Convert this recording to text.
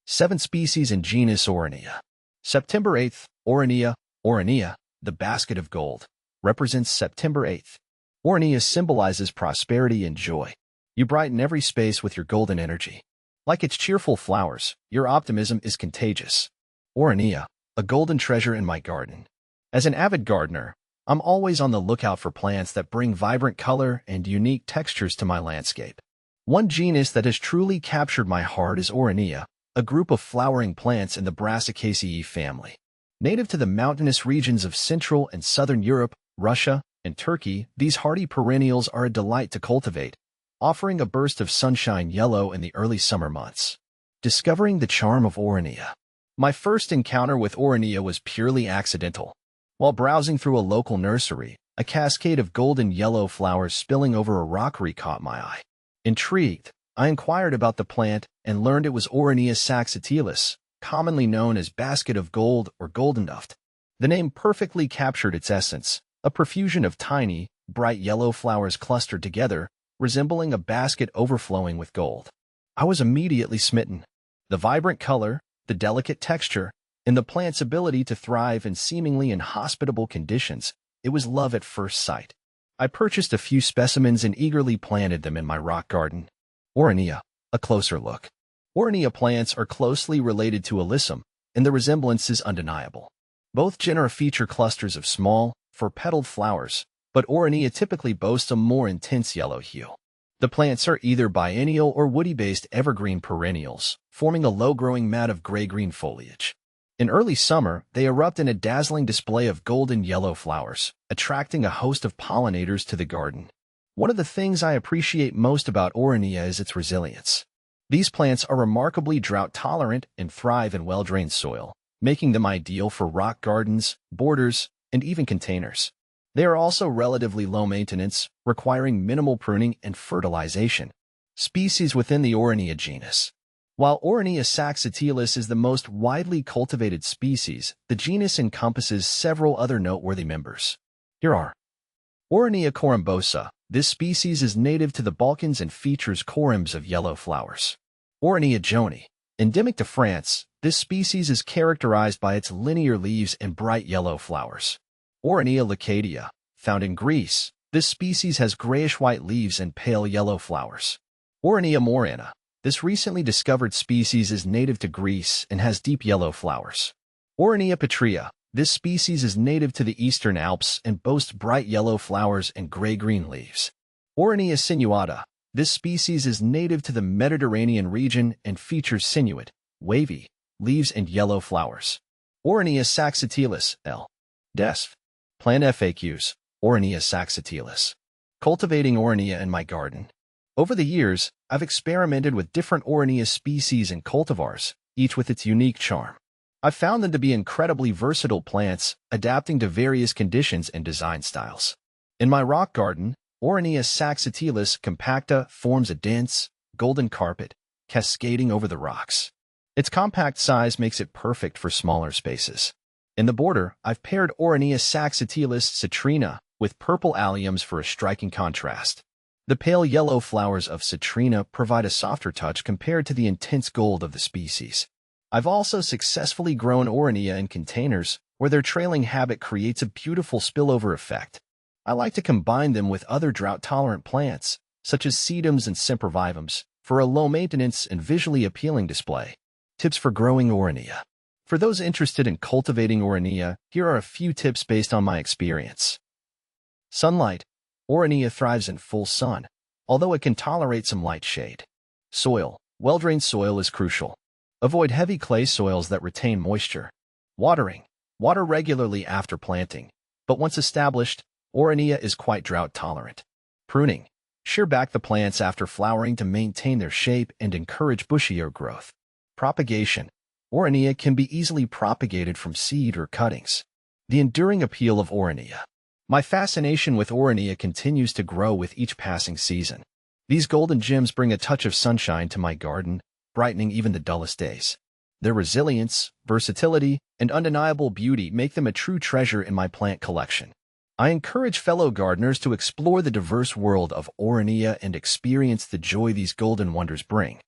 7 species in genus Aurinia. September 8th, Aurinia. Aurinia, the basket of gold, represents September 8th. Aurinia symbolizes prosperity and joy. You brighten every space with your golden energy. Like its cheerful flowers, your optimism is contagious. Aurinia, a golden treasure in my garden. As an avid gardener, I'm always on the lookout for plants that bring vibrant color and unique textures to my landscape. One genus that has truly captured my heart is Aurinia, a group of flowering plants in the Brassicaceae family. Native to the mountainous regions of Central and Southern Europe, Russia, and Turkey, these hardy perennials are a delight to cultivate, offering a burst of sunshine yellow in the early summer months. Discovering the charm of Aurinia. My first encounter with Aurinia was purely accidental. While browsing through a local nursery, a cascade of golden yellow flowers spilling over a rockery caught my eye. Intrigued, I inquired about the plant and learned it was Aurinia saxatilis, commonly known as basket of gold or golden duft. The name perfectly captured its essence, a profusion of tiny, bright yellow flowers clustered together, resembling a basket overflowing with gold. I was immediately smitten. The vibrant color, the delicate texture, and the plant's ability to thrive in seemingly inhospitable conditions, it was love at first sight. I purchased a few specimens and eagerly planted them in my rock garden. Aurinia, a closer look. Aurinia plants are closely related to Alyssum, and the resemblance is undeniable. Both genera feature clusters of small, four-petaled flowers, but Aurinia typically boasts a more intense yellow hue. The plants are either biennial or woody-based evergreen perennials, forming a low-growing mat of gray-green foliage. In early summer, they erupt in a dazzling display of golden yellow flowers, attracting a host of pollinators to the garden. One of the things I appreciate most about Aurinia is its resilience. These plants are remarkably drought-tolerant and thrive in well-drained soil, making them ideal for rock gardens, borders, and even containers. They are also relatively low maintenance, requiring minimal pruning and fertilization. Species within the Aurinia genus. While Aurinia saxatilis is the most widely cultivated species, the genus encompasses several other noteworthy members. Here are Aurinia corymbosa. This species is native to the Balkans and features corymbs of yellow flowers. Aurinia joni. Endemic to France, this species is characterized by its linear leaves and bright yellow flowers. Aurinia leucadia. Found in Greece, this species has grayish-white leaves and pale yellow flowers. Aurinia morana. This recently discovered species is native to Greece and has deep yellow flowers. Aurinia petrea. This species is native to the Eastern Alps and boasts bright yellow flowers and gray-green leaves. Aurinia sinuata. This species is native to the Mediterranean region and features sinuate, wavy, leaves and yellow flowers. Aurinia saxatilis, L. Desf. Plant FAQs, Aurinia saxatilis. Cultivating Aurinia in my garden. Over the years, I've experimented with different Aurinia species and cultivars, each with its unique charm. I've found them to be incredibly versatile plants, adapting to various conditions and design styles. In my rock garden, Aurinia saxatilis compacta forms a dense, golden carpet, cascading over the rocks. Its compact size makes it perfect for smaller spaces. In the border, I've paired Aurinia saxatilis citrina with purple alliums for a striking contrast. The pale yellow flowers of citrina provide a softer touch compared to the intense gold of the species. I've also successfully grown Aurinia in containers where their trailing habit creates a beautiful spillover effect. I like to combine them with other drought-tolerant plants, such as sedums and sempervivums, for a low-maintenance and visually appealing display. Tips for growing Aurinia. For those interested in cultivating Aurinia, here are a few tips based on my experience. Sunlight. Aurinia thrives in full sun, although it can tolerate some light shade. Soil. Well-drained soil is crucial. Avoid heavy clay soils that retain moisture. Watering. Water regularly after planting, but once established, Aurinia is quite drought-tolerant. Pruning. Shear back the plants after flowering to maintain their shape and encourage bushier growth. Propagation. Aurinia can be easily propagated from seed or cuttings. The enduring appeal of Aurinia. My fascination with Aurinia continues to grow with each passing season. These golden gems bring a touch of sunshine to my garden, brightening even the dullest days. Their resilience, versatility, and undeniable beauty make them a true treasure in my plant collection. I encourage fellow gardeners to explore the diverse world of Aurinia and experience the joy these golden wonders bring.